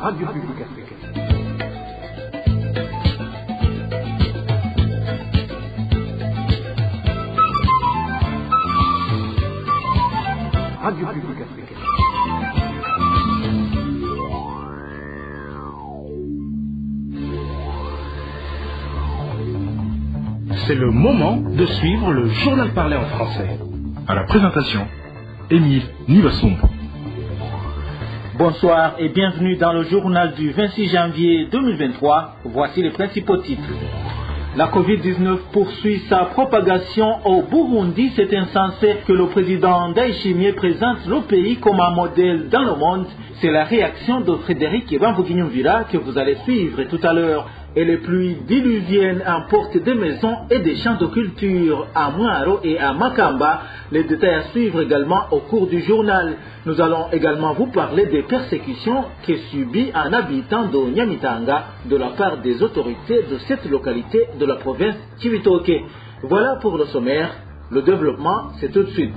Radio Publique Africaine. Radio Publique Africaine. C'est le moment de suivre le journal parlé en français. À la présentation, Émile Nivasombo. Bonsoir et bienvenue dans le journal du 26 janvier 2023. Voici les principaux titres. La Covid-19 poursuit sa propagation au Burundi. C'est insensé que le président Ndayishimiye présente le pays comme un modèle dans le monde. C'est la réaction de Frédéric Bamvuginyumvira que vous allez suivre tout à l'heure. Et les pluies diluviennes emportent des maisons et des champs de culture à Mwaro et à Makamba. Les détails à suivre également au cours du journal. Nous allons également vous parler des persécutions que subit un habitant de Nyamitanga de la part des autorités de cette localité de la province Cibitoke. Voilà pour le sommaire. Le développement, c'est tout de suite.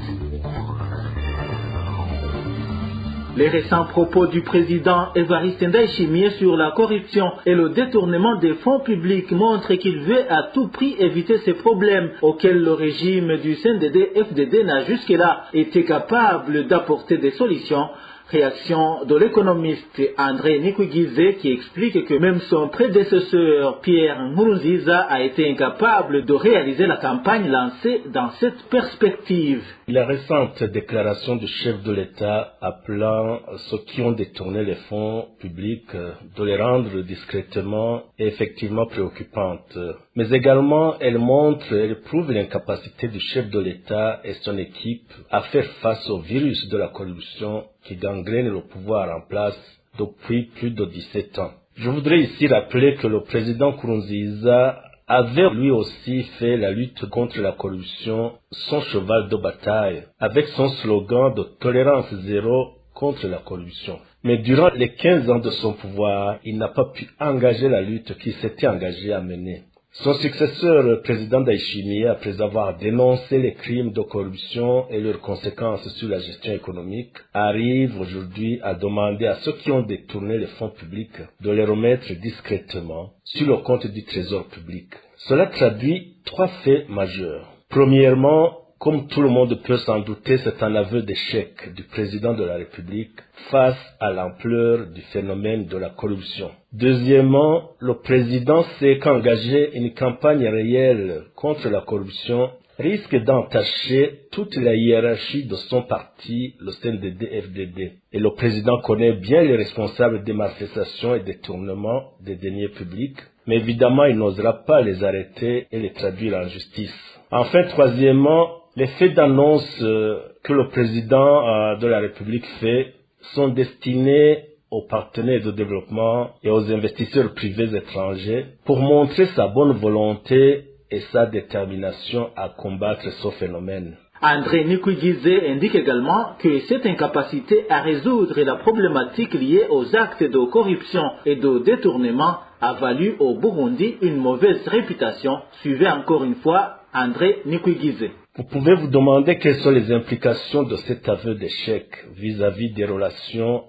Les récents propos du président Évariste Ndayishimiye sur la corruption et le détournement des fonds publics montrent qu'il veut à tout prix éviter ces problèmes auxquels le régime du CNDD-FDD n'a jusque-là été capable d'apporter des solutions. Réaction de l'économiste André Nikugize qui explique que même son prédécesseur Pierre Nkurunziza a été incapable de réaliser la campagne lancée dans cette perspective. La récente déclaration du chef de l'État appelant ceux qui ont détourné les fonds publics de les rendre discrètement est effectivement préoccupante. Mais également, elle prouve l'incapacité du chef de l'État et son équipe à faire face au virus de la corruption qui gangrène le pouvoir en place depuis plus de 17 ans. Je voudrais ici rappeler que le président Nkurunziza avait lui aussi fait la lutte contre la corruption son cheval de bataille, avec son slogan de tolérance zéro contre la corruption. Mais durant les 15 ans de son pouvoir, il n'a pas pu engager la lutte qu'il s'était engagé à mener. Son successeur, le président Ndayishimiye, après avoir dénoncé les crimes de corruption et leurs conséquences sur la gestion économique, arrive aujourd'hui à demander à ceux qui ont détourné les fonds publics de les remettre discrètement sur le compte du trésor public. Cela traduit trois faits majeurs. Premièrement, comme tout le monde peut s'en douter, c'est un aveu d'échec du président de la République face à l'ampleur du phénomène de la corruption. Deuxièmement, le président sait qu'engager une campagne réelle contre la corruption risque d'entacher toute la hiérarchie de son parti, le CNDD-FDD. Et le président connaît bien les responsables des malversations et détournements des deniers publics, mais évidemment il n'osera pas les arrêter et les traduire en justice. Enfin, troisièmement, les faits d'annonce que le président de la République fait sont destinés aux partenaires de développement et aux investisseurs privés étrangers pour montrer sa bonne volonté et sa détermination à combattre ce phénomène. André Nikugize indique également que cette incapacité à résoudre la problématique liée aux actes de corruption et de détournement a valu au Burundi une mauvaise réputation. Suivez encore une fois André Nikugize. Vous pouvez vous demander quelles sont les implications de cet aveu d'échec vis-à-vis des relations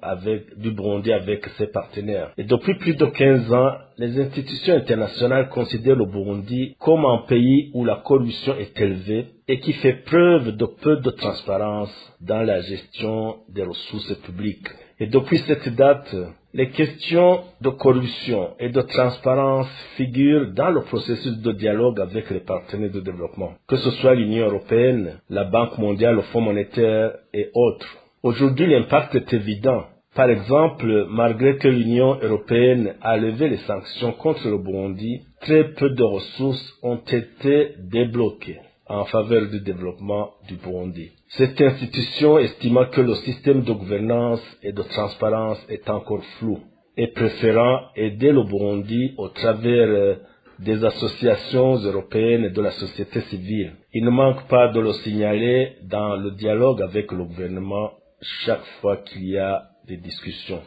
du Burundi avec ses partenaires. Et depuis plus de 15 ans, les institutions internationales considèrent le Burundi comme un pays où la corruption est élevée et qui fait preuve de peu de transparence dans la gestion des ressources publiques. Et depuis cette date, les questions de corruption et de transparence figurent dans le processus de dialogue avec les partenaires de développement, que ce soit l'Union européenne, la Banque mondiale, le Fonds monétaire et autres. Aujourd'hui, l'impact est évident. Par exemple, malgré que l'Union européenne a levé les sanctions contre le Burundi, très peu de ressources ont été débloquées en faveur du développement du Burundi. Cette institution estima que le système de gouvernance et de transparence est encore flou et préférant aider le Burundi au travers des associations européennes et de la société civile. Il ne manque pas de le signaler dans le dialogue avec le gouvernement chaque fois qu'il y a des discussions.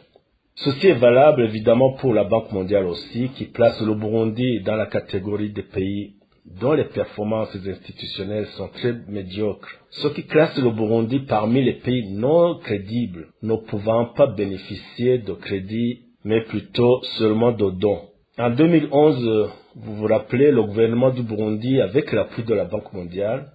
Ceci est valable évidemment pour la Banque mondiale aussi, qui place le Burundi dans la catégorie des pays dont les performances institutionnelles sont très médiocres, ce qui classe le Burundi parmi les pays non crédibles, ne pouvant pas bénéficier de crédits mais plutôt seulement de dons. En 2011, vous vous rappelez, le gouvernement du Burundi, avec l'appui de la Banque mondiale,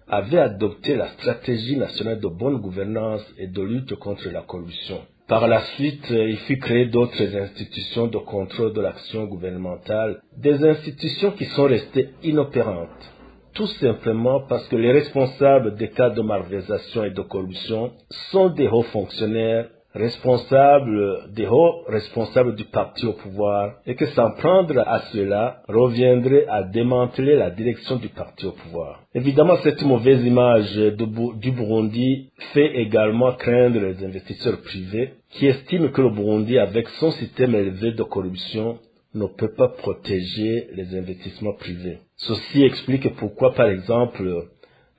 avait adopté la stratégie nationale de bonne gouvernance et de lutte contre la corruption. Par la suite, il fut créé d'autres institutions de contrôle de l'action gouvernementale, des institutions qui sont restées inopérantes. Tout simplement parce que les responsables des cas de malversation et de corruption sont des hauts fonctionnaires, des hauts responsables du parti au pouvoir, et que s'en prendre à cela reviendrait à démanteler la direction du parti au pouvoir. Évidemment, cette mauvaise image du Burundi fait également craindre les investisseurs privés qui estiment que le Burundi, avec son système élevé de corruption, ne peut pas protéger les investissements privés. Ceci explique pourquoi, par exemple,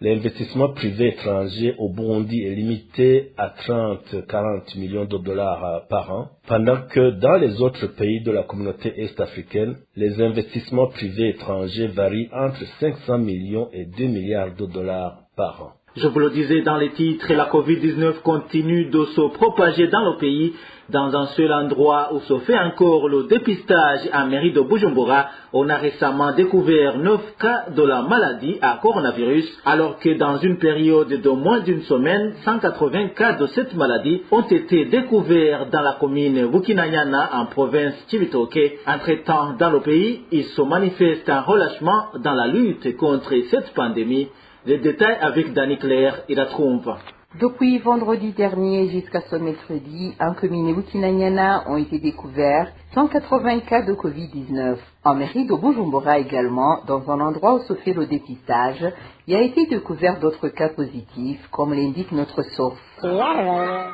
l'investissement privé étranger au Burundi est limité à 30-40 millions de dollars par an, pendant que dans les autres pays de la communauté est-africaine, les investissements privés étrangers varient entre 500 millions et 2 milliards de dollars par an. Je vous le disais dans les titres, la Covid-19 continue de se propager dans le pays. Dans un seul endroit où se fait encore le dépistage à mairie de Bujumbura, on a récemment découvert 9 cas de la maladie à coronavirus, alors que dans une période de moins d'une semaine, 180 cas de cette maladie ont été découverts dans la commune Bukinanyana en province Cibitoke. Entre-temps, dans le pays, il se manifeste un relâchement dans la lutte contre cette pandémie. Les détails avec Dani Claire, il la trouve. Depuis vendredi dernier jusqu'à ce mercredi, en commune Bukinanyana ont été découverts 180 cas de Covid-19. En mairie de Bujumbura également, dans un endroit où se fait le dépistage, il a été découvert d'autres cas positifs, comme l'indique notre source.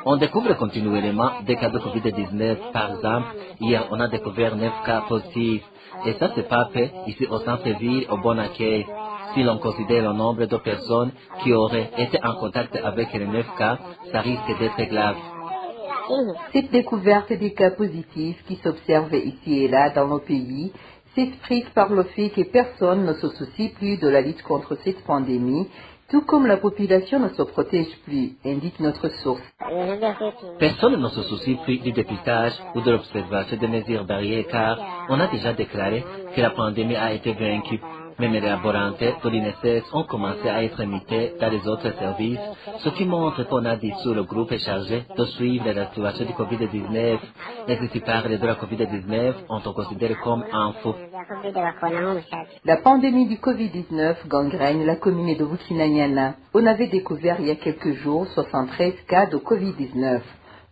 On découvre continuellement des cas de Covid-19. Par exemple, hier, on a découvert 9 cas positifs. Et ça, c'est pas fait ici au centre-ville, au Bon Accueil. Si l'on considère le nombre de personnes qui auraient été en contact avec les 9 cas, ça risque d'être grave. Cette découverte des cas positifs qui s'observent ici et là dans nos pays s'explique par le fait que personne ne se soucie plus de la lutte contre cette pandémie, tout comme la population ne se protège plus, indique notre source. Personne ne se soucie plus du dépistage ou de l'observation des mesures barrières car on a déjà déclaré que la pandémie a été vaincue. Même les laboratoires de l'INSS ont commencé à être imités dans les autres services, ce qui montre qu'on a dissous le groupe chargé de suivre la situation du Covid-19. Les qui parlent de la Covid-19 ont été considérés comme un fou. La pandémie du Covid-19 gangrène la commune de Bukinanyana. On avait découvert il y a quelques jours 73 cas de Covid-19.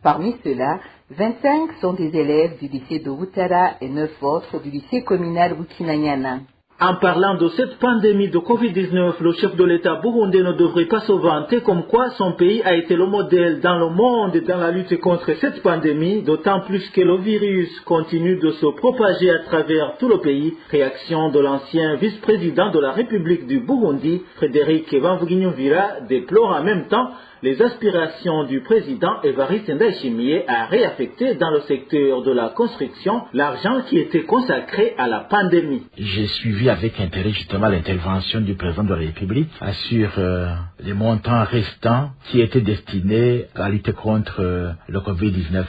Parmi ceux-là, 25 sont des élèves du lycée de Butara et 9 autres du lycée communal Bukinanyana. En parlant de cette pandémie de Covid-19, le chef de l'État burundais ne devrait pas se vanter comme quoi son pays a été le modèle dans le monde dans la lutte contre cette pandémie, d'autant plus que le virus continue de se propager à travers tout le pays. Réaction de l'ancien vice-président de la République du Burundi, Frédéric Bamvuginyumvira, déplore en même temps les aspirations du président Evariste Ndayishimiye à réaffecter dans le secteur de la construction l'argent qui était consacré à la pandémie. J'ai suivi avec intérêt justement l'intervention du président de la République sur les montants restants qui étaient destinés à lutter contre le Covid-19.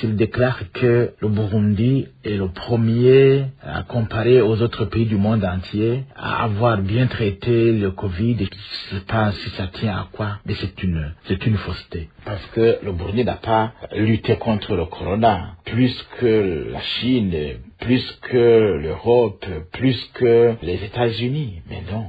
Il déclare que le Burundi est le premier à comparer aux autres pays du monde entier à avoir bien traité le Covid et qui ne sait pas si ça tient à quoi, mais c'est une fausseté. Parce que le Burundi n'a pas lutté contre le corona plus que la Chine, plus que l'Europe, plus que les États-Unis. Mais non.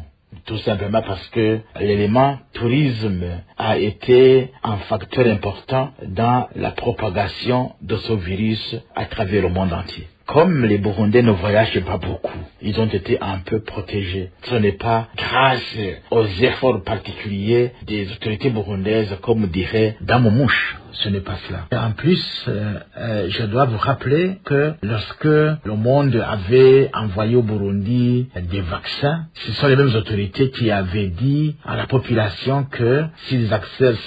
Tout simplement parce que l'élément tourisme a été un facteur important dans la propagation de ce virus à travers le monde entier. Comme les Burundais ne voyagent pas beaucoup, ils ont été un peu protégés. Ce n'est pas grâce aux efforts particuliers des autorités burundaises, comme dirait Damomouche. Ce n'est pas cela. Et en plus, je dois vous rappeler que lorsque le monde avait envoyé au Burundi des vaccins, ce sont les mêmes autorités qui avaient dit à la population que si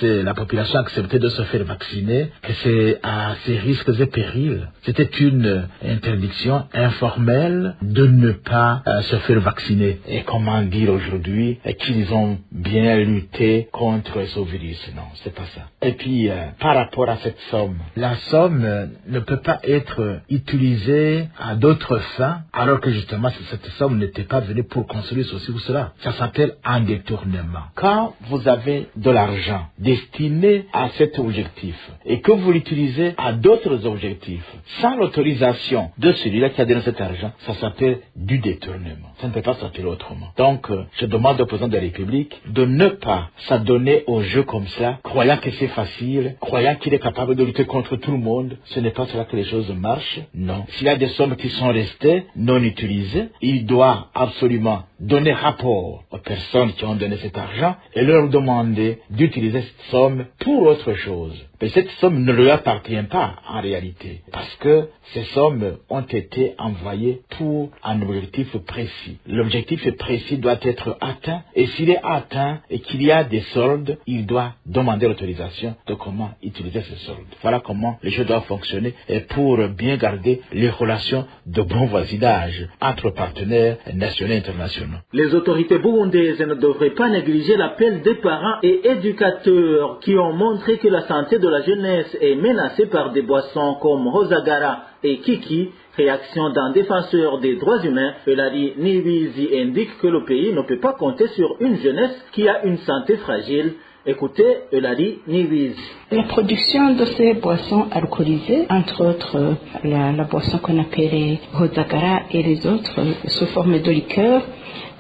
la population acceptait de se faire vacciner, que c'est à ses risques et périls. C'était une interdiction informelle de ne pas se faire vacciner. Et comment dire aujourd'hui qu'ils ont bien lutté contre ce virus? Non, c'est pas ça. Et puis, par par rapport à cette somme. La somme ne peut pas être utilisée à d'autres fins, alors que justement cette somme n'était pas venue pour construire ceci ou cela. Ça s'appelle un détournement. Quand vous avez de l'argent destiné à cet objectif et que vous l'utilisez à d'autres objectifs, sans l'autorisation de celui-là qui a donné cet argent, ça s'appelle du détournement. Ça ne peut pas s'appeler autrement. Donc, je demande au président de la République de ne pas s'adonner au jeu comme ça, croyant que c'est facile, croyant qu'il est capable de lutter contre tout le monde. Ce n'est pas cela que les choses marchent. Non. S'il y a des sommes qui sont restées non utilisées, il doit absolument donner rapport aux personnes qui ont donné cet argent et leur demander d'utiliser cette somme pour autre chose. Mais cette somme ne lui appartient pas en réalité, parce que ces sommes ont été envoyées pour un objectif précis. L'objectif précis doit être atteint, et s'il est atteint et qu'il y a des soldes, il doit demander l'autorisation de comment utiliser ces soldes. Voilà comment les choses doivent fonctionner, et pour bien garder les relations de bon voisinage entre partenaires nationaux et internationaux. Les autorités burundaises ne devraient pas négliger l'appel des parents et éducateurs qui ont montré que la santé de la jeunesse est menacée par des boissons comme Hozagara et Kiki. Réaction d'un défenseur des droits humains, Elari Niwizi indique que le pays ne peut pas compter sur une jeunesse qui a une santé fragile. Écoutez Elari Niwizi. La production de ces boissons alcoolisées, entre autres la boisson qu'on appelle Hozagara et les autres sous forme de liqueur,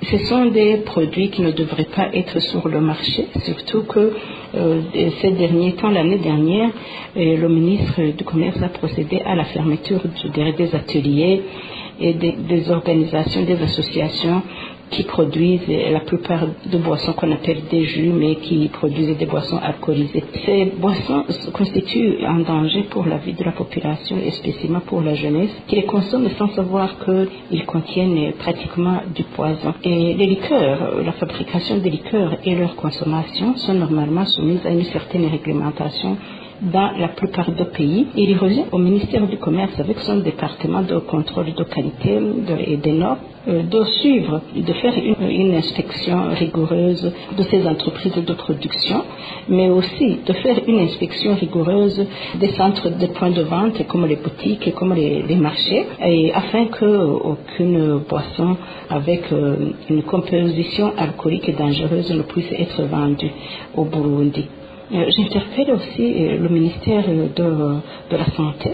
ce sont des produits qui ne devraient pas être sur le marché, surtout que ces derniers temps, l'année dernière, le ministre du Commerce a procédé à la fermeture des ateliers et des organisations, des associations qui produisent la plupart de boissons qu'on appelle des jus, mais qui produisent des boissons alcoolisées. Ces boissons constituent un danger pour la vie de la population et spécialement pour la jeunesse, qui les consomme sans savoir qu'ils contiennent pratiquement du poison. Et les liqueurs, la fabrication des liqueurs et leur consommation sont normalement soumises à une certaine réglementation dans la plupart des pays. Il revient au ministère du Commerce avec son département de contrôle de qualité et des normes de suivre, de faire une inspection rigoureuse de ces entreprises de production, mais aussi de faire une inspection rigoureuse des centres de points de vente comme les boutiques et comme les marchés, et afin qu'aucune boisson avec une composition alcoolique dangereuse ne puisse être vendue au Burundi. J'interpelle aussi le ministère de la Santé,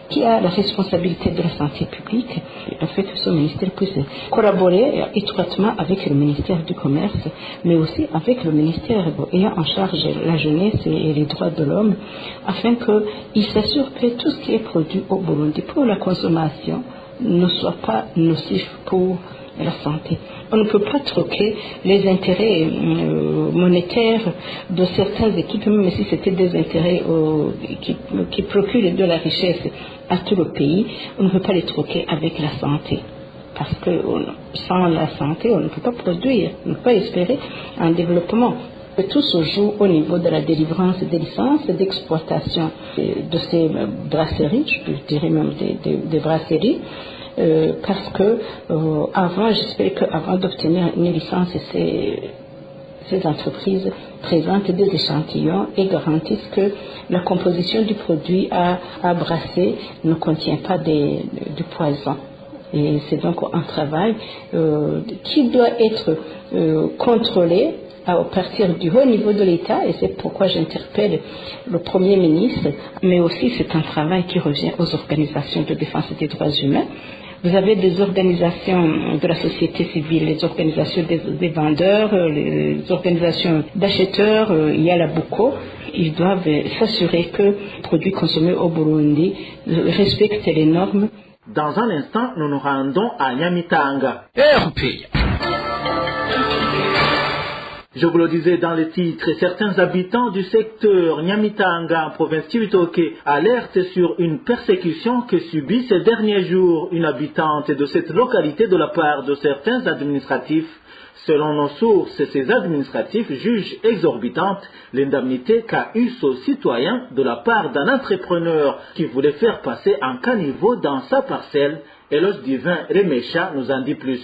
qui a la responsabilité de la santé publique, afin que ce ministère puisse collaborer étroitement avec le ministère du Commerce, mais aussi avec le ministère ayant en charge la jeunesse et les droits de l'homme, afin qu'il s'assure que tout ce qui est produit au Burundi pour la consommation ne soit pas nocif pour la santé. On ne peut pas troquer les intérêts monétaires de certaines équipes, même si c'était des intérêts qui procurent de la richesse à tout le pays. On ne peut pas les troquer avec la santé. Parce que sans la santé, on ne peut pas produire, on ne peut pas espérer un développement. Tout se joue au niveau de la délivrance des licences d'exploitation de ces brasseries, je dirais même des brasseries. Parce que avant, j'espère qu'avant d'obtenir une licence, ces entreprises présentent des échantillons et garantissent que la composition du produit à brasser ne contient pas du poison. Et c'est donc un travail qui doit être contrôlé à partir du haut niveau de l'État, et c'est pourquoi j'interpelle le Premier ministre, mais aussi c'est un travail qui revient aux organisations de défense des droits humains. Vous avez des organisations de la société civile, les organisations des vendeurs, les organisations d'acheteurs, il y a la BUCO. Ils doivent s'assurer que les produits consommés au Burundi respectent les normes. Dans un instant, nous nous rendons à Nyamitanga. Je vous le disais dans le titre, certains habitants du secteur Nyamitanga en province Cibitoke alertent sur une persécution que subit ces derniers jours une habitante de cette localité de la part de certains administratifs. Selon nos sources, ces administratifs jugent exorbitante l'indemnité qu'a eu ce citoyen de la part d'un entrepreneur qui voulait faire passer un caniveau dans sa parcelle. Eloge Divin Remecha nous en dit plus.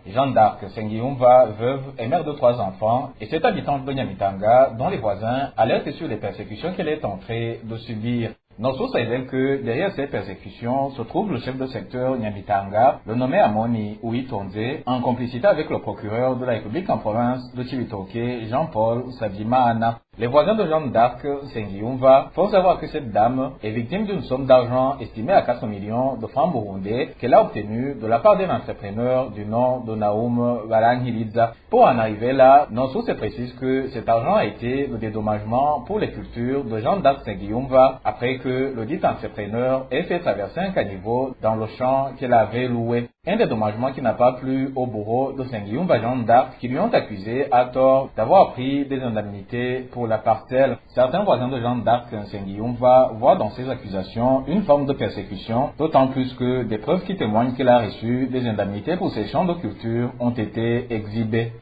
Jeanne d'Arc Sengiyumva, veuve et mère de 3 enfants, et cette habitante de Nyamitanga, dont les voisins alertent sur les persécutions qu'elle est en train de subir. Nos sources révèlent que derrière ces persécutions se trouve le chef de secteur Nyamitanga, le nommé Amoni Ouitonze, en complicité avec le procureur de la République en province de Chibitoke, Jean-Paul Sabimana. Les voisins de Jeanne d'Arc Sengiyumva font savoir que cette dame est victime d'une somme d'argent estimée à 4 millions de francs burundais qu'elle a obtenue de la part d'un entrepreneur du nom de Naum Balanghiliza. Pour en arriver là, nos sources précisent que cet argent a été le dédommagement pour les cultures de Jeanne d'Arc Sengiyumva après que le dit entrepreneur ait fait traverser un caniveau dans le champ qu'elle avait loué. Un dédommagement qui n'a pas plu au bourreau de Sengiyumva Jeanne d'Arc qui lui ont accusé à tort d'avoir pris des indemnités pour la parcelle. Certains voisins de Jeanne d'Arc Sengiyumva voient dans ces accusations une forme de persécution, d'autant plus que des preuves qui témoignent qu'elle a reçu des indemnités pour ses champs de culture ont été exhibées.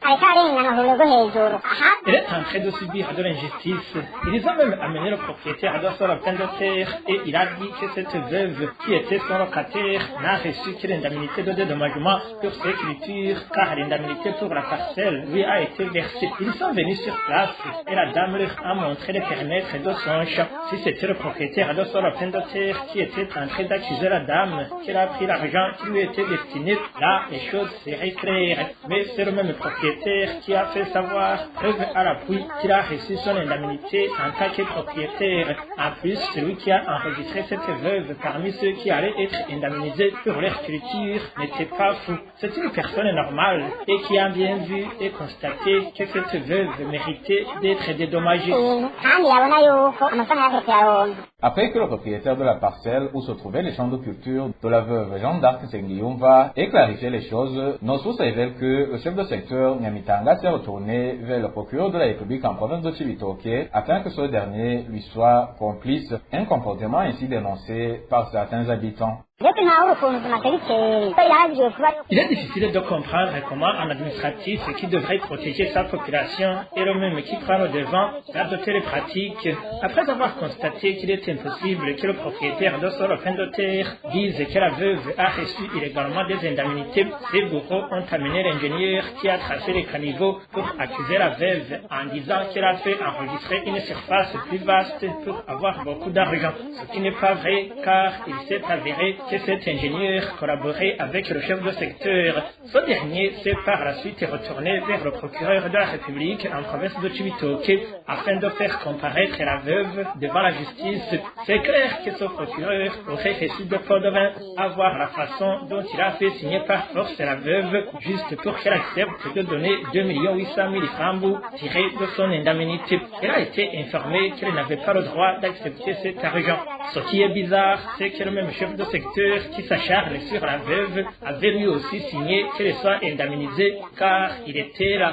Elle est en train de subir de l'injustice. Ils ont même amené le propriétaire à son plein de terre et il a dit que cette veuve qui était son locataire n'a reçu que l'indemnité de dédommagement pour ses cultures car l'indemnité pour la parcelle lui a été versée. Ils sont venus sur place et la dame leur a montré les périmètres de son champ. Si c'était le propriétaire de son plein de terre qui était en train d'accuser la dame qu'elle a pris l'argent qui lui était destiné, là les choses seraient claires. Mais c'est le même propriétaire qui a fait savoir, preuve à l'appui, qu'il a reçu son indemnité en tant que propriétaire. En plus, celui qui a enregistré cette veuve parmi ceux qui allaient être indemnisés pour leur culture n'était pas fou. C'est une personne normale et qui a bien vu et constaté que cette veuve méritait d'être dédommagée. Après que le propriétaire de la parcelle où se trouvaient les champs de culture de la veuve Jeanne d'Arc Sengiyumva ait clarifié les choses, nos sources révèlent que le chef de secteur Nyamitanga s'est retourné vers le procureur de la République en province de Chibitoke afin que ce dernier lui soit complice, un comportement ainsi dénoncé par certains habitants. Il est difficile de comprendre comment un administratif qui devrait protéger sa population et le même qui prend le devant d'adopter les pratiques. Après avoir constaté qu'il est impossible que le propriétaire de ce lopin de terre dise que la veuve a reçu illégalement des indemnités, ces bourreaux ont amené l'ingénieur qui a tracé les caniveaux pour accuser la veuve en disant qu'elle a fait enregistrer une surface plus vaste pour avoir beaucoup d'argent. Ce qui n'est pas vrai car il s'est avéré que cet ingénieur collaborait avec le chef de secteur. Ce dernier s'est par la suite retourné vers le procureur de la République en province de Chibitoke afin de faire comparaître la veuve devant la justice. C'est clair que ce procureur aurait reçu de pots de vin à voir la façon dont il a fait signer par force la veuve juste pour qu'elle accepte de donner 2 800 000 francs tirés de son indemnité. Elle a été informée qu'elle n'avait pas le droit d'accepter cet argent. Ce qui est bizarre, c'est que le même chef de secteur qui s'acharne sur la veuve avait lui aussi signé qu'elle soit indemnisée car il était là.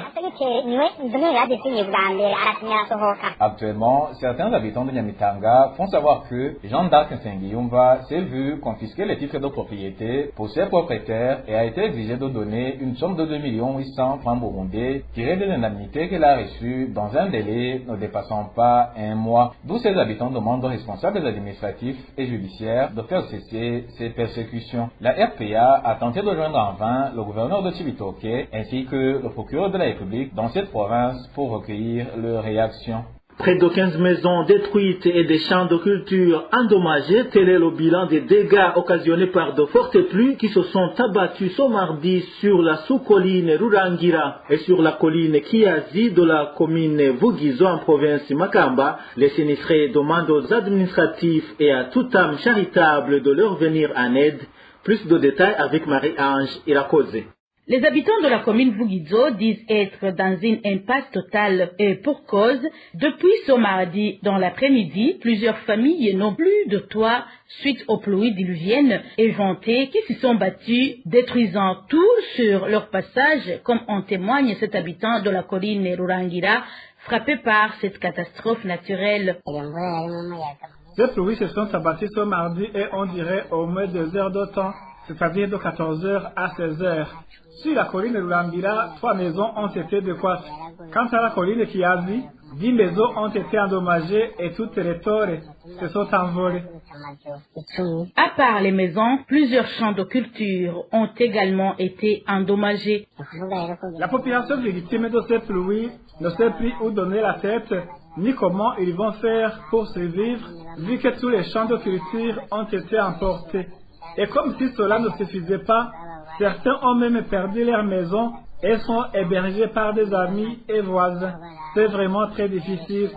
Actuellement, certains habitants de Nyamitanga font savoir que Jeanne d'Arc Sengiyumva s'est vu confisquer les titres de propriété pour ses propriétaires et a été exigé de donner une somme de 2 800 francs burundais tirée de l'indemnité qu'elle a reçue dans un délai ne dépassant pas 1 mois. D'où ces habitants demandent aux responsables administratifs et judiciaires de faire cesser ces persécutions. La RPA a tenté de joindre en vain le gouverneur de Chibitoke ainsi que le procureur de la République dans cette province pour recueillir leurs réactions. Près de 15 maisons détruites et des champs de culture endommagés, tel est le bilan des dégâts occasionnés par de fortes pluies qui se sont abattues ce mardi sur la sous-colline Rurangira et sur la colline Kiazi de la commune Vugizo en province Makamba. Les sinistrés demandent aux administratifs et à toute âme charitable de leur venir en aide. Plus de détails avec Marie-Ange Irakoze. Les habitants de la commune Vugizo disent être dans une impasse totale et pour cause. Depuis ce mardi, dans l'après-midi, plusieurs familles n'ont plus de toit suite aux pluies diluviennes éventées qui se sont battues, détruisant tout sur leur passage, comme en témoigne cet habitant de la colline Rurangira, frappé par cette catastrophe naturelle. Les pluies se sont abattues ce mardi et on dirait au moins 2 heures de temps, c'est-à-dire de 14h à 16h. Sur la colline Rurangira, 3 maisons ont été détruites. Quant à la colline Kiazi, 10 maisons ont été endommagées et toutes les torres se sont envolées. À part les maisons, plusieurs champs de culture ont également été endommagés. La population victime de ces pluies ne sait plus où donner la tête, ni comment ils vont faire pour survivre, vu que tous les champs de culture ont été emportés. Et comme si cela ne suffisait pas, certains ont même perdu leur maison et sont hébergés par des amis et voisins. C'est vraiment très difficile.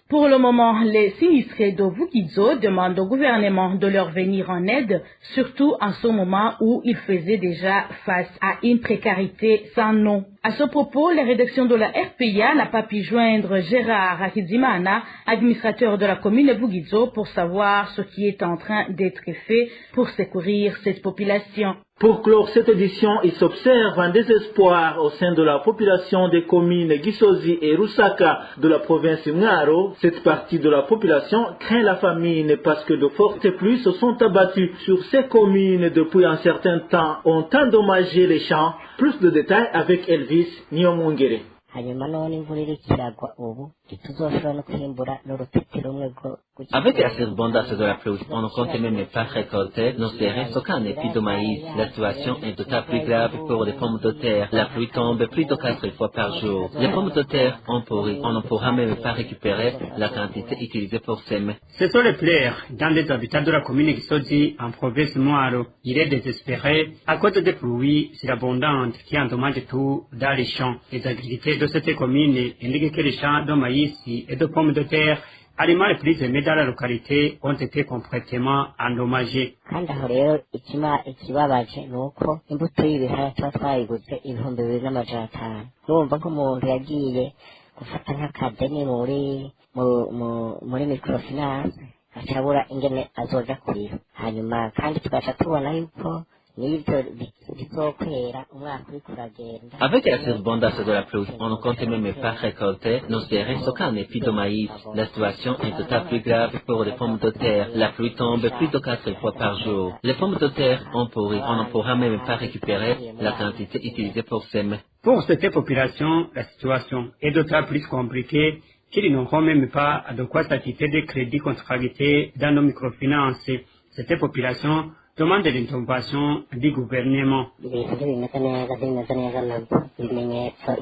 Pour le moment, les sinistrés de Vugizo demandent au gouvernement de leur venir en aide, surtout en ce moment où ils faisaient déjà face à une précarité sans nom. À ce propos, la rédaction de la RPA n'a pas pu joindre Gérard Akizimana, administrateur de la commune de Vugizo, pour savoir ce qui est en train d'être fait pour secourir cette population. Pour clore cette édition, il s'observe un désespoir au sein de la population des communes Gisozi et Rusaka de la province Mwaro. Cette partie de la population craint la famine parce que de fortes pluies se sont abattues sur ces communes depuis un certain temps, ont endommagé les champs. Plus de détails avec Elvis Nyomungere. Avec la surabondance de la pluie, on ne compte même pas récolter nos céréales sauf un épi de maïs. La situation est d'autant plus grave pour les pommes de terre. La pluie tombe plus de 4 fois par jour. Les pommes de terre ont pourri. On ne pourra même pas récupérer la quantité utilisée pour semer. Ce sont les pleurs dans les habitants de la commune Gisozi en province Mwaro. Il est désespéré à cause des pluies surabondantes qui endommagent tout dans les champs. Les agriculteurs de cette commune indiquent que les champs de maïs et de pommes de terre, aliments les plus aimés dans la localité, ont été complètement endommagés. Avec la surabondance de la pluie, on ne compte même pas récolter nos céréales sauf un épi de maïs. La situation est d'autant plus grave pour les pommes de terre. La pluie tombe plus de 4 fois par jour. Les pommes de terre ont pourri. On ne pourra même pas récupérer la quantité utilisée pour semer. Pour cette population, la situation est d'autant plus compliquée qu'ils n'auront même pas de quoi s'acquitter des crédits contractés dans nos microfinances. Cette population demande l'intervention du gouvernement.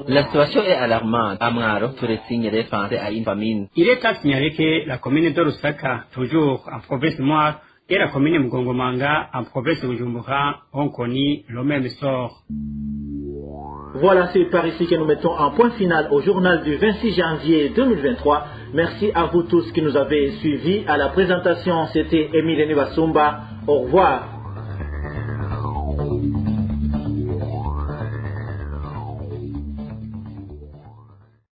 La situation est alarmante. À Mwaro, tous les signes répondent à une famine. Il est à signaler que la commune de Rusaka, toujours en province Mwaro, et la commune Mgongomanga, en province de Bujumbura, ont connu le même sort. Voilà, c'est par ici que nous mettons un point final au journal du 26 janvier 2023. Merci à vous tous qui nous avez suivis. À la présentation, c'était Émile Nivasumba. Au revoir.